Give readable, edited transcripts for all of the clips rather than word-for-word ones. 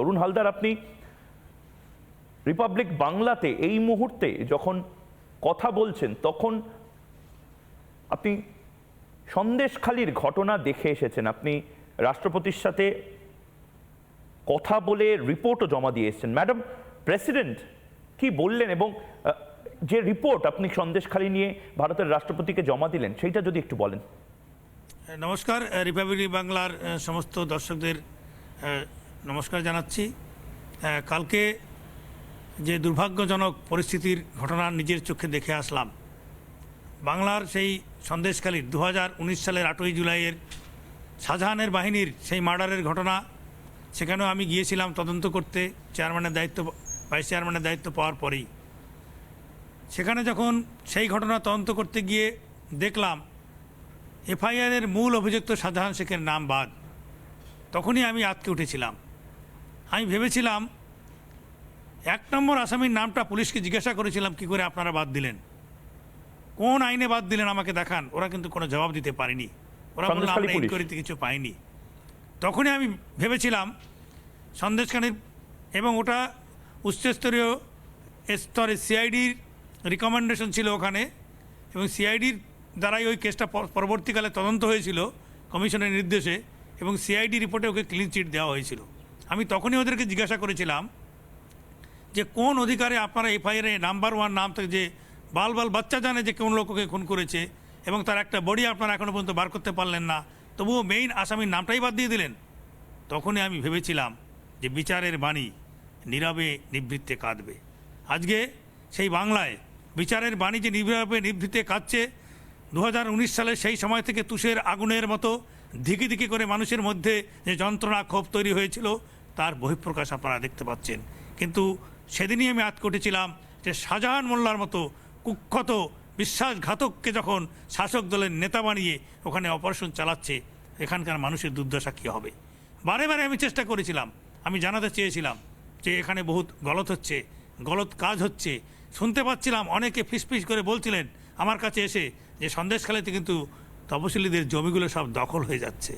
অরুণ হালদার, আপনি রিপাবলিক বাংলাতে এই মুহূর্তে যখন কথা বলছেন তখন আপনি সন্দেশখালির ঘটনা দেখে এসেছেন, আপনি রাষ্ট্রপতির সাথে কথা বলে রিপোর্টও জমা দিয়ে এসেছেন। ম্যাডাম প্রেসিডেন্ট কি বললেন এবং যে রিপোর্ট আপনি সন্দেশখালি নিয়ে ভারতের রাষ্ট্রপতিকে জমা দিলেন সেইটা যদি একটু বলেন। নমস্কার, রিপাবলিক বাংলার সমস্ত দর্শকদের নমস্কার জানাচ্ছি। কালকে যে দুর্ভাগ্যজনক পরিস্থিতির ঘটনা নিজের চোখে দেখে আসলাম, বাংলার সেই সন্দেশখালীর 2019 সালের 8ই জুলাইয়ের শাহজাহানের বাহিনীর সেই মার্ডারের ঘটনা, সেখানেও আমি গিয়েছিলাম তদন্ত করতে ভাইস চেয়ারম্যানের দায়িত্ব পাওয়ার পরেই। সেখানে যখন সেই ঘটনা তদন্ত করতে গিয়ে দেখলাম এফআইআরের মূল অভিযুক্ত শাহজাহান শেখের নাম বাদ, তখনই আমি আঁতকে উঠেছিলাম। আমি ভেবেছিলাম 1 নম্বর আসামির নামটা পুলিশকে জিজ্ঞাসা করেছিলাম, কি করে আপনারা বাদ দিলেন, কোন আইনে বাদ দিলেন আমাকে দেখান। ওরা কিন্তু কোনো জবাব দিতে পারেনি, ওরা বলল আমরা ইনকোয়ারিতে কিছু পাইনি। তখনই আমি ভেবেছিলাম সন্দেশখালীর, এবং ওটা উচ্চস্তরীয় স্তরে সিআইডির রিকমেন্ডেশন ছিল ওখানে, এবং সিআইডির দ্বারাই ওই কেসটা পরবর্তীকালে তদন্ত হয়েছিল কমিশনের নির্দেশে, এবং সিআইডি রিপোর্টে ওকে ক্লিন চিট দেওয়া হয়েছিল। আমি তখনই ওদেরকে জিজ্ঞাসা করেছিলাম যে কোন অধিকারে আপনারা এফআইআরে নাম্বার 1 নাম থেকে, যে বাল বাচ্চা জানে যে কোন লোককে খুন করেছে এবং তার একটা বডি আপনারা এখনও পর্যন্ত বার করতে পারলেন না, তবুও মেইন আসামির নামটাই বাদ দিয়ে দিলেন। তখনই আমি ভেবেছিলাম যে বিচারের বাণী নীরবে নিভৃতে কাঁদবে। আজকে সেই বাংলায় বিচারের বাণী যে নীরবে নিভৃতে কাঁদছে, 2019 সালে সেই সময় থেকে তুষের আগুনের মতো ধিকি ধিকি করে মানুষের মধ্যে যে যন্ত্রণা ক্ষোভ তৈরি হয়েছিল তার বহিঃপ্রকাশ আপনারা দেখতে পাচ্ছেন। কিন্তু সেদিনই আমি আঁতকে উঠেছিলাম যে শাহজাহান মোল্লার মতো কুখ্যাত বিশ্বাসঘাতককে যখন শাসক দলের নেতা বানিয়ে ওখানে অপারেশন চালাচ্ছে, এখানকার মানুষের দুর্দশা কী হবে। বারে বারে আমি চেষ্টা করেছিলাম, আমি জানাতে চেয়েছিলাম যে এখানে বহুত গলত হচ্ছে, গলত কাজ হচ্ছে। শুনতে পাচ্ছিলাম অনেকে ফিসফিস করে বলছিলেন আমার কাছে এসে যে সন্দেশখালীতে কিন্তু তপশিলীদের জমিগুলো সব দখল হয়ে যাচ্ছে।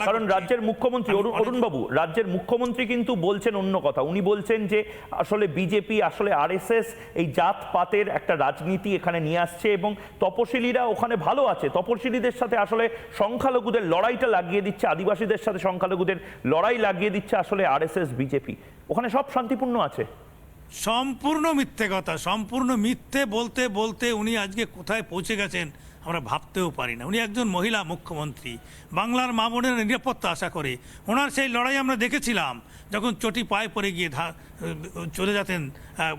কারণ রাজ্যের মুখ্যমন্ত্রী অরুণ বাবু, রাজ্যের মুখ্যমন্ত্রী কিন্তু বলছেন অন্য কথা। উনি বলছেন যে আসলে বিজেপি, আসলে আরএসএস এই জাতপাতের একটা রাজনীতি এখানে নিয়ে আসছে এবং তপশিলীরা ওখানে ভালো আছে, তপশিলীদের সাথে আসলে সংখ্যালঘুদের লড়াইটা লাগিয়ে দিচ্ছে, আদিবাসীদের সাথে সংখ্যালঘুদের লড়াই লাগিয়ে দিচ্ছে আসলে আরএসএস বিজেপি, ওখানে সব শান্তিপূর্ণ আছে। সম্পূর্ণ মিথ্যে কথা, সম্পূর্ণ মিথ্যে বলতে বলতে উনি আজকে কোথায় পৌঁছে গেছেন আমরা ভাবতেও পারি না। উনি একজন মহিলা মুখ্যমন্ত্রী, বাংলার মা বোনের নিরাপত্তা আশা করে। ওনার সেই লড়াই আমরা দেখেছিলাম যখন চটি পায়ে পড়ে গিয়ে চলে যেতেন,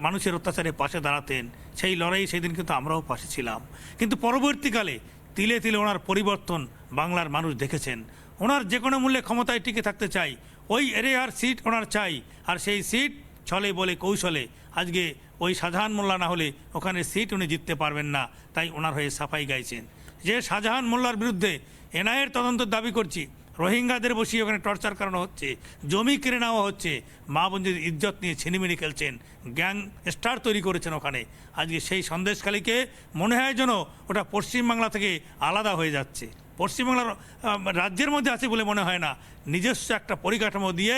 মানুষের অত্যাচারে পাশে দাঁড়াতেন। সেই লড়াই সেদিন কিন্তু আমরাও পাশে ছিলাম। কিন্তু পরবর্তীকালে তিলে তিলে ওনার পরিবর্তন বাংলার মানুষ দেখেছেন। ওনার যে কোনো মূল্যে ক্ষমতায় টিকে থাকতে চাই, ওই এরিয়ার সিট ওনার চাই, আর সেই সিট ছলে বলে কৌশলে আজকে ওই শাহজাহান মোল্লা না হলে ওখানে সিট উনি জিততে পারবেন না, তাই ওনার হয়ে সাফাই গাইছেন। যে শাহজাহান মোল্লার বিরুদ্ধে এনআইএর তদন্তের দাবি করছি, রোহিঙ্গাদের বসিয়ে ওখানে টর্চার করানো হচ্ছে, জমি কেড়ে নেওয়া হচ্ছে, মা বোনদের ইজ্জত নিয়ে ছিনিমিনি খেলছেন, গ্যাং স্টার তৈরি করেছেন ওখানে। আজকে সেই সন্দেশখালীকে মনে হয় যেন ওটা পশ্চিমবাংলা থেকে আলাদা হয়ে যাচ্ছে, পশ্চিমবাংলার রাজ্যের মধ্যে আছে বলে মনে হয় না। নিজস্ব একটা পরিকাঠামো দিয়ে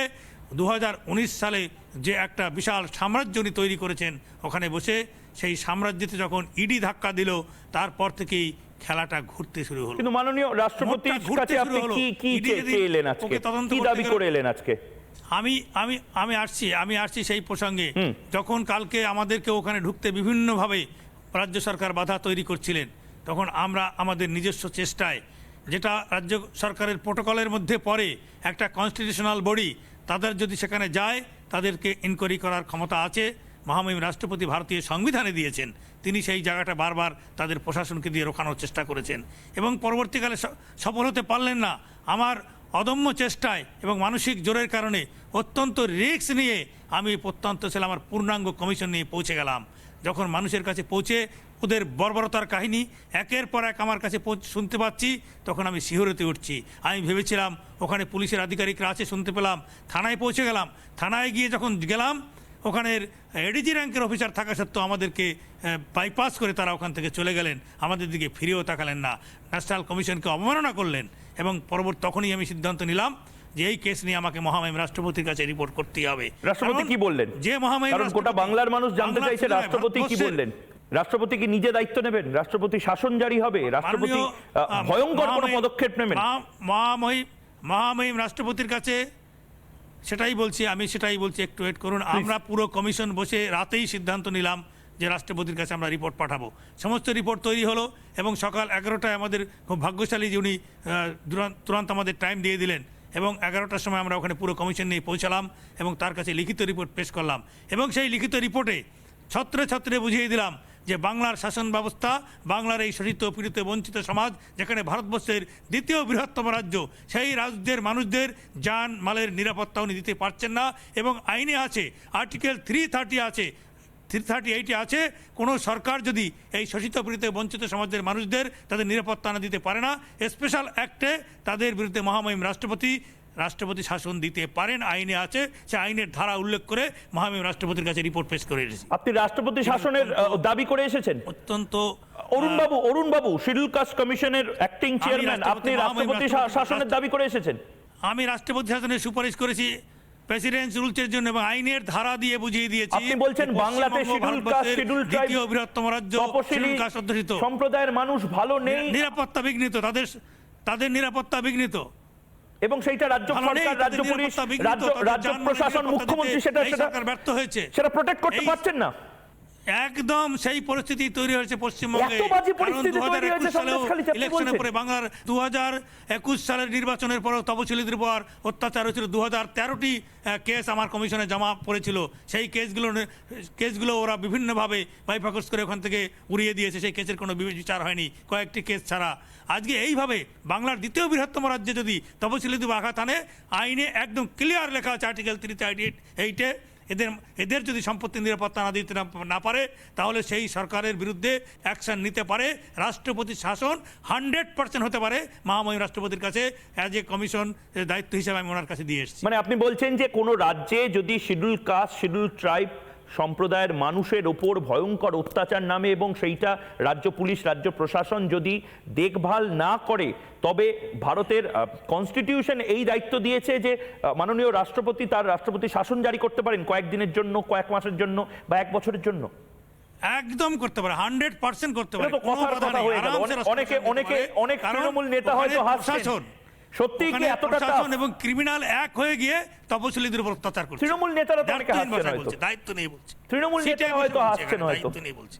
2019 সালে যে একটা বিশাল সাম্রাজ্য উনি তৈরি করেছেন, ওখানে বসে সেই সাম্রাজ্যতে যখন ইডি ধাক্কা দিল তারপর থেকেই খেলাটা ঘুরতে শুরু হলো। কিন্তু মাননীয় রাষ্ট্রপতির কাছে আপনি কি চেয়েছিলেন আজকে, কি দাবি করে এলেন আজকে? আমি আসছি সেই প্রসঙ্গে। যখন কালকে আমাদেরকে ওখানে ঢুকতে বিভিন্নভাবে রাজ্য সরকার বাধা তৈরি করছিলেন, তখন আমরা আমাদের নিজস্ব চেষ্টায়, যেটা রাজ্য সরকারের প্রোটোকলের মধ্যে পড়ে, একটা কনস্টিটিউশনাল বডি, তাদের যদি সেখানে যায় তাদেরকে ইনকোয়ারি করার ক্ষমতা আছে, মহামহিম রাষ্ট্রপতি ভারতীয় সংবিধানে দিয়েছেন। তিনি সেই জায়গাটা বারবার তাদের প্রশাসনকে দিয়ে রোখানোর চেষ্টা করেছেন এবং পরবর্তীকালে সফল হতে পারলেন না। আমার অদম্য চেষ্টায় এবং মানসিক জোরের কারণে অত্যন্ত রিস্ক নিয়ে আমি প্রত্যন্ত ছিলাম, আমার পূর্ণাঙ্গ কমিশন নিয়ে পৌঁছে গেলাম। যখন মানুষের কাছে পৌঁছে ওদের বর্বরতার কাহিনী একের পর এক আমার কাছে শুনতে পাচ্ছি, তখন আমি শিহরিত উঠছি। আমি ভেবেছিলাম ওখানে পুলিশের আধিকারিকরা আছে, শুনতে পেলাম, থানায় পৌঁছে গেলাম। থানায় গিয়ে যখন গেলাম, ওখানের এডিজি র্যাঙ্কের অফিসার থাকা সত্ত্বেও আমাদেরকে বাইপাস করে তারা ওখান থেকে চলে গেলেন, আমাদের দিকে ফিরেও তাকালেন না, ন্যাশনাল কমিশনকে অবমাননা করলেন। এবং তখনই আমি সিদ্ধান্ত নিলাম যে এই কেস নিয়ে আমাকে মহামহিম রাষ্ট্রপতির কাছে রিপোর্ট করতেই হবে। রাষ্ট্রপতি কারণ কি বললেন? যে মহামহিম কারণ গোটা রাষ্ট্রপতি- বাংলার মানুষ জানতে বাংলার চাইছে শুধু নয়, রাষ্ট্রপতি কি ভারতবর্ষের- বললেন। রাষ্ট্রপতি কি নিজে দায়িত্ব নেবেন? রাষ্ট্রপতি শাসন জারি হবে? রাষ্ট্রপতি মাননীয়, ভয়ঙ্কর কোনো মহামহিম- পদক্ষেপ নেবেন? মহামহিম রাষ্ট্রপতির কাছে সেটাই বলছি, আমি সেটাই বলছি, একটু ওয়েট করুন। আমরা পুরো কমিশন বসে রাতেই সিদ্ধান্ত নিলাম যে রাষ্ট্রপতির কাছে আমরা রিপোর্ট পাঠাবো। সমস্ত রিপোর্ট তৈরি হলো এবং সকাল 11টায় আমাদের খুব ভাগ্যশালী যে উনি তুরন্ত আমাদের টাইম দিয়ে দিলেন এবং 11টার সময় আমরা ওখানে পুরো কমিশন নিয়ে পৌঁছালাম এবং তার কাছে লিখিত রিপোর্ট পেশ করলাম এবং সেই লিখিত রিপোর্টে ছত্রে ছত্রে বুঝিয়ে দিলাম যে বাংলার শাসন ব্যবস্থা, বাংলার এই শোষিত পীড়িত বঞ্চিত সমাজ, যেখানে ভারতবর্ষের দ্বিতীয় বৃহত্তম রাজ্য, সেই রাজ্যের মানুষদের যান মালের নিরাপত্তা উনি দিতে পারছেন না এবং আইনে আছে, আর্টিকেল 330 আছে, 338 আছে, কোনো সরকার যদি এই শোষিত পীড়িত বঞ্চিত সমাজের মানুষদের তাদের নিরাপত্তা না দিতে পারে না, স্পেশাল অ্যাক্টে তাদের বিরুদ্ধে মহামহিম রাষ্ট্রপতি শাসন দিতে পারেন, আইনে আছে। সে আইনের ধারা উল্লেখ করে মহামহিম রাষ্ট্রপতির কাছে রিপোর্ট পেশ করে এসেছি। আপনি রাষ্ট্রপতি শাসনের দাবি করে এসেছেন? অত্যন্ত অরুণ বাবু শিডিউল কাস্ট কমিশনের অ্যাক্টিং চেয়ারম্যান, আপনি রাষ্ট্রপতি শাসনের দাবি করে এসেছেন? আমি রাষ্ট্রপতি শাসনের সুপারিশ করেছি প্রেসিডেন্ট রুলসের জন্য এবং আইনের ধারা দিয়ে বুঝিয়ে দিয়েছি। আপনি বলছেন বাংলাতে শিডিউল কাস্ট, শিডিউল ট্রাইব, দ্বিতীয় বৃহত্তম রাজ্য, তপশিলি অধ্যুষিত সম্প্রদায়ের মানুষ ভালো নেই, নিরাপত্তা বিঘ্নিত, তাদের নিরাপত্তা বিঘ্নিত এবং সেইটা রাজ্য সরকার, রাজ্য পুলিশ, রাজ্য প্রশাসন, মুখ্যমন্ত্রী সেটা ব্যর্থ হয়েছে, সেটা প্রোটেক্ট করতে পারছেন না। একদম সেই পরিস্থিতি তৈরি হয়েছে পশ্চিমবঙ্গে। এত বাজে পরিস্থিতি তৈরি হয়েছে সন্দেশখালীতে, আপনি ইলেকশনের বলছেন? পরে বাংলার 2021 সালের নির্বাচনের পর তপশিলীদের উপর অত্যাচার হয়েছিল। 2013টি কেস আমার কমিশনে জমা পড়েছিল। সেই কেসগুলো ওরা বিভিন্নভাবে বাইফাকস করে ওখান থেকে উড়িয়ে দিয়েছে। সেই কেসের কোনো বিচার হয়নি, কয়েকটি কেস ছাড়া। আজকে এইভাবে বাংলার দ্বিতীয় বৃহত্তম রাজ্যে যদি তপশিলীদের আঘাত আনে, আইনে একদম ক্লিয়ার লেখা আছে আর্টিকেল 338-8-এ এদের যদি সম্পত্তি নিরাপত্তা না দিতে না পারে, তাহলে সেই সরকারের বিরুদ্ধে অ্যাকশন নিতে পারে। রাষ্ট্রপতি শাসন 100% হতে পারে মহামহিম রাষ্ট্রপতির কাছে অ্যাজ এ কমিশন দায়িত্ব হিসেবে আমি ওনার কাছে দিয়ে এসেছি। মানে আপনি বলছেন যে কোনো রাজ্যে যদি শিডিউল কাস্ট, শিডিউল ট্রাইব সম্প্রদায়ের মানুষের ওপর ভয়ঙ্কর অত্যাচার নামে এবং সেইটা রাজ্য পুলিশ, রাজ্য প্রশাসন যদি দেখভাল না করে, তবে ভারতের কনস্টিটিউশন এই দায়িত্ব দিয়েছে যে মাননীয় রাষ্ট্রপতি তার রাষ্ট্রপতি শাসন জারি করতে পারেন কয়েকদিনের জন্য, কয়েক মাসের জন্য বা 1 বছরের জন্য। একদম করতে পারে, 100% করতে পারে। অনেক তৃণমূল নেতা হয়তো হাসছেন। সত্যি কি এতটা প্রশাসন এবং ক্রিমিনাল এক হয়ে গিয়ে তপশিলীদের উপর অত্যাচার করছে? তৃণমূল নেতারা তো অনেকে হাসছেন হয়তো, দায়িত্ব নেই বলছে, তৃণমূল নেতারা হয়তো হাসছেন, হয়তো দায়িত্ব নেই বলছে।